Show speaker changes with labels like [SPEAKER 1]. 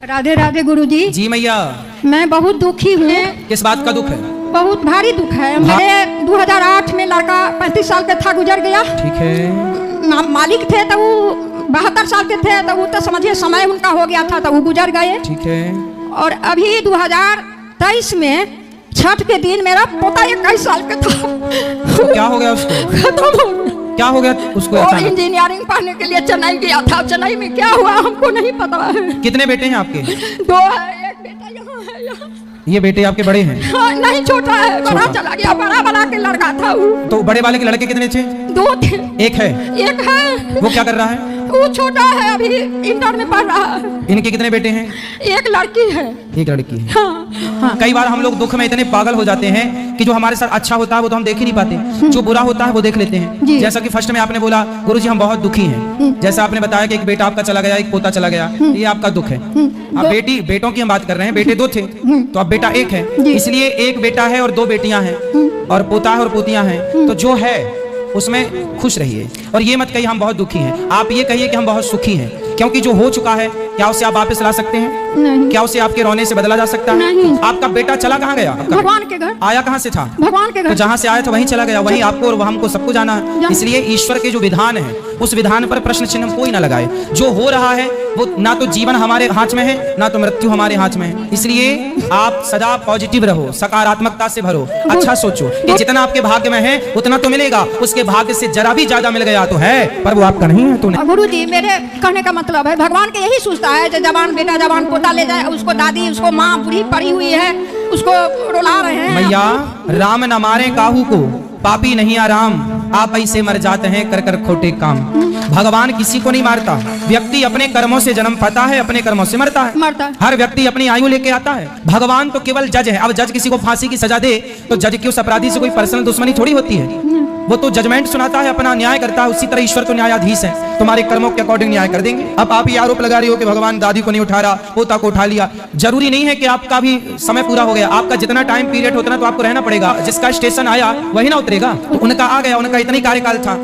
[SPEAKER 1] राधे राधे गुरुजी।
[SPEAKER 2] जी मैया।
[SPEAKER 1] मैं बहुत दुखी हूँ।
[SPEAKER 2] किस बात का दुख है?
[SPEAKER 1] बहुत भारी दुख है। मेरे 2008 में लड़का 35 साल का था, गुजर गया।
[SPEAKER 2] ठीक है।
[SPEAKER 1] मालिक थे तो वो 72 साल के थे, तो वो तो समझिए समय उनका हो गया था, तो वो गुजर गए।
[SPEAKER 2] ठीक है।
[SPEAKER 1] और अभी 2023 में छठ के दिन मेरा पोता 21 साल का था।
[SPEAKER 2] तो क्या हो गया उसको?
[SPEAKER 1] खत्म हो गया।
[SPEAKER 2] क्या हो गया उसको?
[SPEAKER 1] वो इंजीनियरिंग पढ़ने के लिए चेन्नई गया था। चेन्नई में क्या हुआ हमको नहीं पता है।
[SPEAKER 2] कितने बेटे हैं आपके?
[SPEAKER 1] 2 है, एक बेटा यहाँ है यहाँ।
[SPEAKER 2] ये बेटे आपके बड़े हैं?
[SPEAKER 1] हाँ, नहीं छोटा है, बड़ा चला गया। बड़ा वाला के लड़का था वो।
[SPEAKER 2] तो बड़े वाले के लड़के कितने थे?
[SPEAKER 1] 2 थे।
[SPEAKER 2] एक है?
[SPEAKER 1] एक है।
[SPEAKER 2] वो क्या कर रहा है?
[SPEAKER 1] वो छोटा है, अभी इंटर में पढ़ रहा है।
[SPEAKER 2] इनके कितने बेटे हैं?
[SPEAKER 1] एक लड़की है।
[SPEAKER 2] एक लड़की है।
[SPEAKER 1] हाँ।
[SPEAKER 2] कई बार हम लोग दुख में इतने पागल हो जाते हैं कि जो हमारे साथ अच्छा होता है वो तो हम देख ही नहीं पाते, जो बुरा होता है वो देख लेते हैं। जैसा कि फर्स्ट में आपने बोला गुरुजी हम बहुत दुखी हैं। जैसा आपने बताया कि एक बेटा आपका चला गया, एक पोता चला गया, ये आपका दुख है। अब बेटों की हम बात कर रहे हैं। बेटे 2 थे तो अब बेटा 1 है, इसलिए एक बेटा है और 2 बेटियां हैं और पोता है और पोतियां हैं। तो जो है उसमें खुश रहिए और ये मत कहिए हम बहुत दुखी हैं। आप ये कहिए कि हम बहुत सुखी हैं, क्योंकि जो हो चुका है क्या उसे आप वापस ला सकते हैं?
[SPEAKER 1] नहीं।
[SPEAKER 2] क्या उसे आपके रोने से बदला जा सकता है?
[SPEAKER 1] नहीं।
[SPEAKER 2] आपका बेटा चला कहाँ गया?
[SPEAKER 1] भगवान के घर।
[SPEAKER 2] आया कहाँ से था?
[SPEAKER 1] भगवान के घर।
[SPEAKER 2] तो जहाँ से आया था वहीं चला गया, वहीं आपको और हमको सबको जाना है। इसलिए ईश्वर के जो विधान है उस विधान पर प्रश्न चिन्ह कोई ना लगाए। जो हो रहा है वो ना तो जीवन हमारे हाथ में है ना तो मृत्यु हमारे हाथ में है। इसलिए आप सदा पॉजिटिव रहो, सकारात्मकता से भरो, अच्छा सोचो कि जितना आपके भाग्य में है उतना तो मिलेगा। उसके भाग्य से जरा भी ज्यादा मिल गया तो है, पर वो आपका नहीं है तो नहीं।
[SPEAKER 1] गुरु जी, मेरे कहने का मतलब है भगवान के यही सोचता है कि जवान बेटा जवान पोता ले जाए, उसको दादी उसको माँ बूढ़ी पड़ी हुई है, उसको रुला रहे हैं।
[SPEAKER 2] मैया राम न मारे काहू को, पापी नहीं आराम, आप ऐसे मर जाते हैं कर कर खोटे काम। भगवान किसी को नहीं मारता। व्यक्ति अपने कर्मों से जन्म पाता है, अपने कर्मों से मरता है। हर व्यक्ति अपनी आयु लेके आता है। भगवान तो केवल जज है। अब जज किसी को फांसी की सजा दे तो जज की उस अपराधी से कोई पर्सनल दुश्मनी थोड़ी होती है। वो तो जजमेंट सुनाता है, अपना न्याय करता है। उसी तरह ईश्वर तो न्यायाधीश है, तुम्हारे कर्मों के अकॉर्डिंग न्याय कर देंगे। अब आप ये आरोप लगा रही हो कि भगवान दादी को नहीं उठा रहा, पोता को उठा लिया। जरूरी नहीं है कि आपका भी समय पूरा हो गया। आपका जितना टाइम पीरियड होता ना तो आपको रहना पड़ेगा। जिसका स्टेशन आया वही ना उतरेगा। तो उनका आ गया, उनका इतना ही कार्यकाल था।